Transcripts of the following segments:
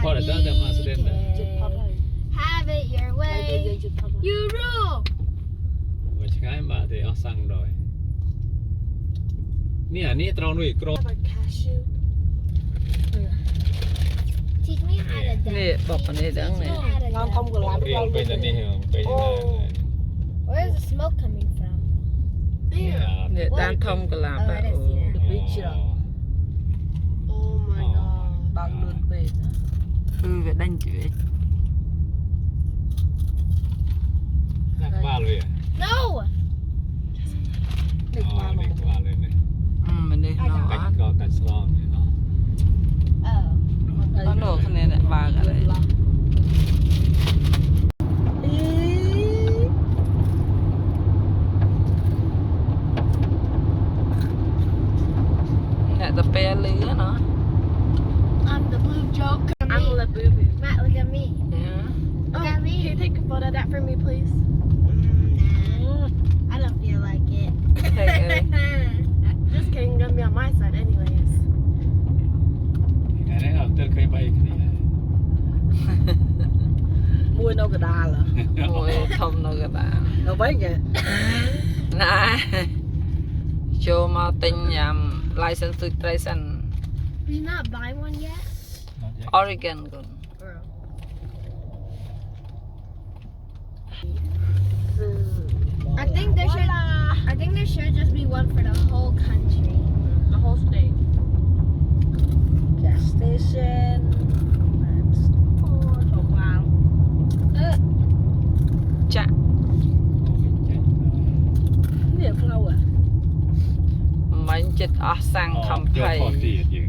อดแต่มาแสดงเลย Have it your way you rule ว่าใช่มาแต่เอาสั่งดอยเนี่ยนี่ตรงนู้นกรอบ cashew teach me how to dance นี่บอกอันนี้ดังเนี่ย นอนทำกับร้าน เรียนเป็นอันนี้เหรอเป็นยังไง where is the smoke coming from เนี่ยด้านทอมกะลาปะโอ้ Oh my god บางเดินเป็ดนะ คือก็ดันจืด นักว่าเลยอ่ะ no เด็กมา เด็กว่าเลยเนี่ย มันได้เนาะ กัดก็กัดสลอมเนี่ยเนาะ oh เอาโหนกคะแนนเนี่ยบางอะไรเนี่ยจะเป็นเรือเนาะ I'm the blue joker I'm the boo boo Matt look at me Look at me Can you take a photo of that for me please nah I don't feel like it Just kidding gonna be on my side anyways ไงเนี่ยเราเติร์เคยไปกันนี่ มวยนกกระดาเหรอ โอ้ยทอมนกกระดา เราไว้ไง นายโชว์มาติงยำลายเส้นสุดไรเส้น we not buy one yet ออริกอนก่อน I think there should just be one for the whole country The whole state Gas station โชว์กลาง จะ เนี่ยพวกเราอ่ะ มันจิตอสั่งคำไพ่ พอตีอยู่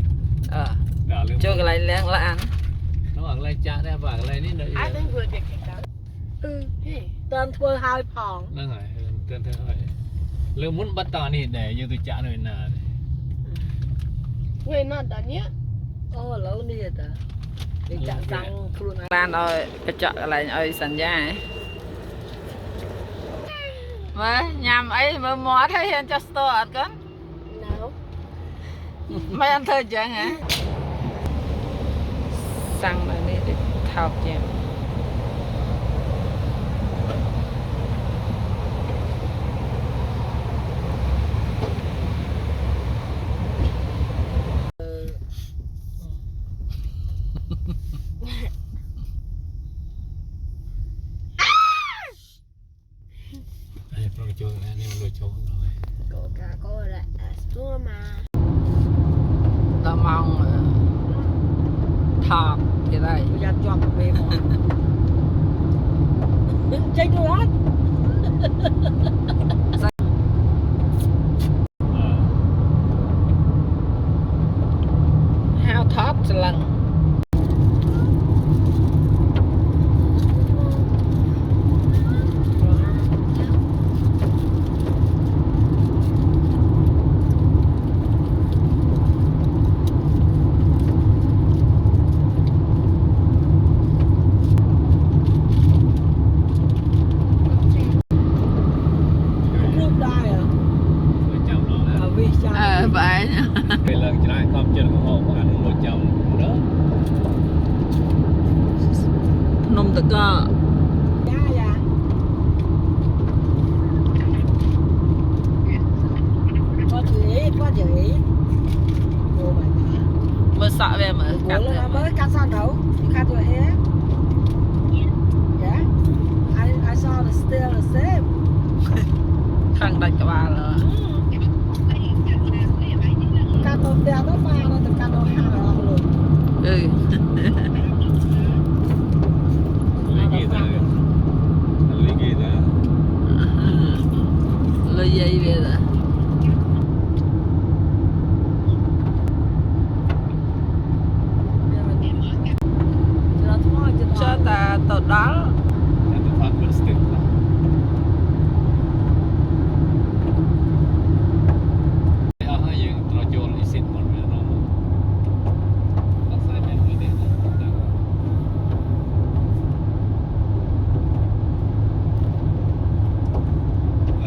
ด่าเรื่อง เจออะไรเลี้ยงละอัน น้องอะไรจ้าได้บ้างอะไรนี่เนย I think we'll get kicked out Hey ตอนทัวร์ไฮพอง นั่งไงเตือนเธอหน่อยเรื่องมุนบัตตานี่แดยังตัวจ้าหน่อยนาน We're not done yet โอ้แล้วนี่จ้ะเด็กจะสั่งครูนะ ร้านเอากระจกอะไรเอาสัญญาเมื่อยำไอ้เมื่อหมอให้เห็นจะสตอร์กัน No ไม่อันเธอจังฮะสั่งแบบนี้เท่าเจียมไอ้พวกโจรนี่มันโดนโจรหน่อย Coca-Cola Espuma เรามองทอดที่ได้ อยากจอบเวมอนใจดูรัด ห้าวทอดสลังรูปได้เหรอ เคยจำเราแล้ว เอาวิชา ไป เคยเลิกจะได้ความเจริญของห้องอ่านเราจำเนอะ นมตะก้อ ย่ายาcó chữ Ồ mày mới sợ về mà Ủa cắt là mới cắt sao đâu You cut your hair Yeah I saw the still the same khăn đặt cho bà rồi Cắt một đèo nó pha nó từ cắt nó hàng rồi ừ lấy gì ta lấy gì ta lấy dây về rồi cho ta tàu đó satu fakir stick apa yang terjual isit pun memang rasanya ini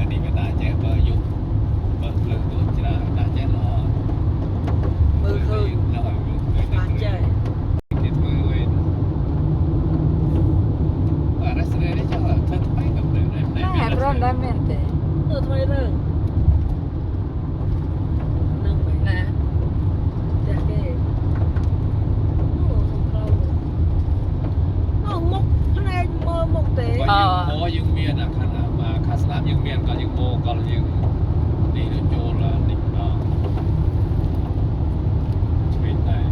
đi cái ta chạy bờ dục bờ lưng của chị đã chạy lo Mưa khơi nó Mà chơi cái người dương miền à khá snap dương miền có dương mô có dương đi được chỗ là định đó chuyện này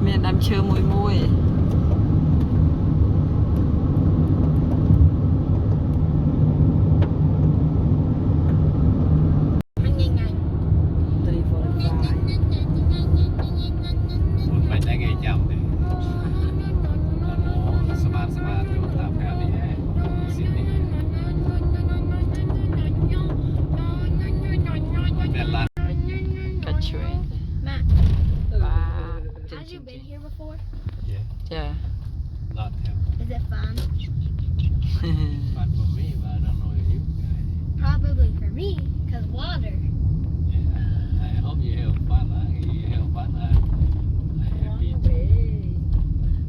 miền đam chưa mùi mùi một mấy tay nghề chậm thì nó smart rồi làm theo đi hay xin đi bên lan cà chuối Matt, và have you been here before? yeah lot him Is it fun? but for me but I don't know you guys Probably for me, because water. yeah I hope you have fun you have fun I happy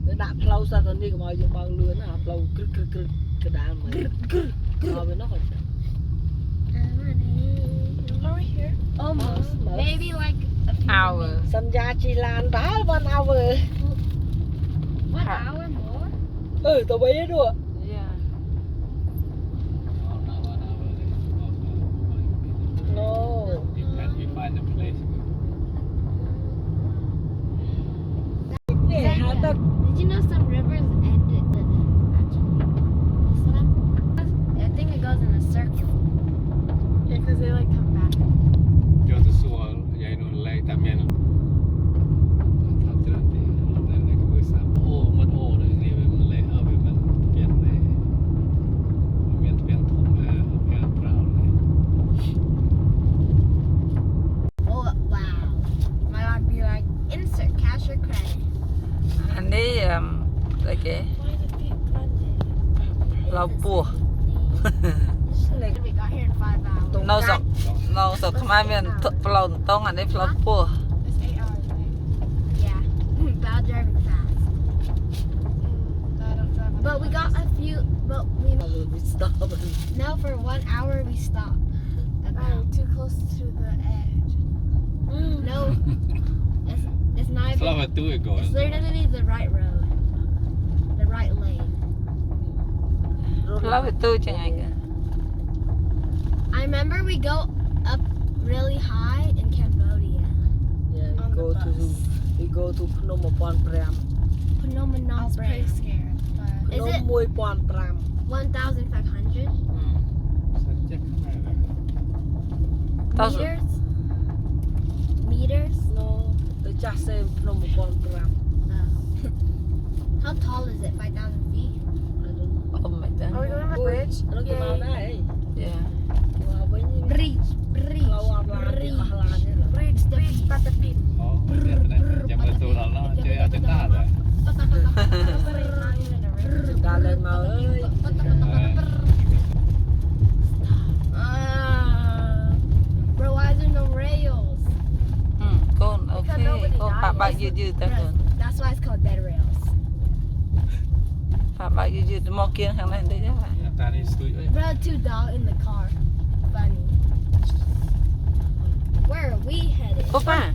nó đạp lâu sao tao đi cái bao nhiêu bao lươn à lâu cái đá mà so với nó còn Are we here? Almost. Almost. Maybe like a few hour minutes. sân gia chi lan đá 1 hour 1 hour more? tao biết rồi yeah no depend we find a place nè hả tao Did you know some rivers end it? I think it goes in a circle. Yeah, because they like come back. cho tôi xua vậy nó lại tạm miền thật thì nên là cái buổi sáng mất ô đấy thì mình lấy ở bên mình biển này biển thùng là ở bên brown này Oh wow! My God, be like insert cash or credit. anh đi là cái Why is it being blended? lau bùa We got here in 5 hours. nâu sọc nâu sọc không ai miền flow tông anh đi flow bùa It's 8 hours, right? Yeah. Bad driving fast. But we got a few. But we we stop no for 1 hour we stopped. About too close to the edge. No, it's not even. flower two it goes It's literally the right road, the right lane. flow tư chẳng ai cả I remember we go up really high in Cambodia. yeah On the we go to Phnom Penh Phnom Penh. I was pretty scared. Is it Phnom 1500 1,500 chắc phải là tao meters? Meters? no tôi chắc xem Phnom 1500 How tall is it? 5,000 feet? oh my god going nó cái màu đấy yeah màu với những Bridge. lâu online thì ở Hà Lan như là Bridge Patapin. chăm là tôi đó nó chơi ở trên ta rồi đã lên màu ơi Bro, why is there no rails? con ok con phạm bạc dư ta con That's why it's called bed rails. phạm bạc dư mò kia hàng này đây đó ta đi studio Bro, 2 dogs in the car. Funny. Where are we headed? Opa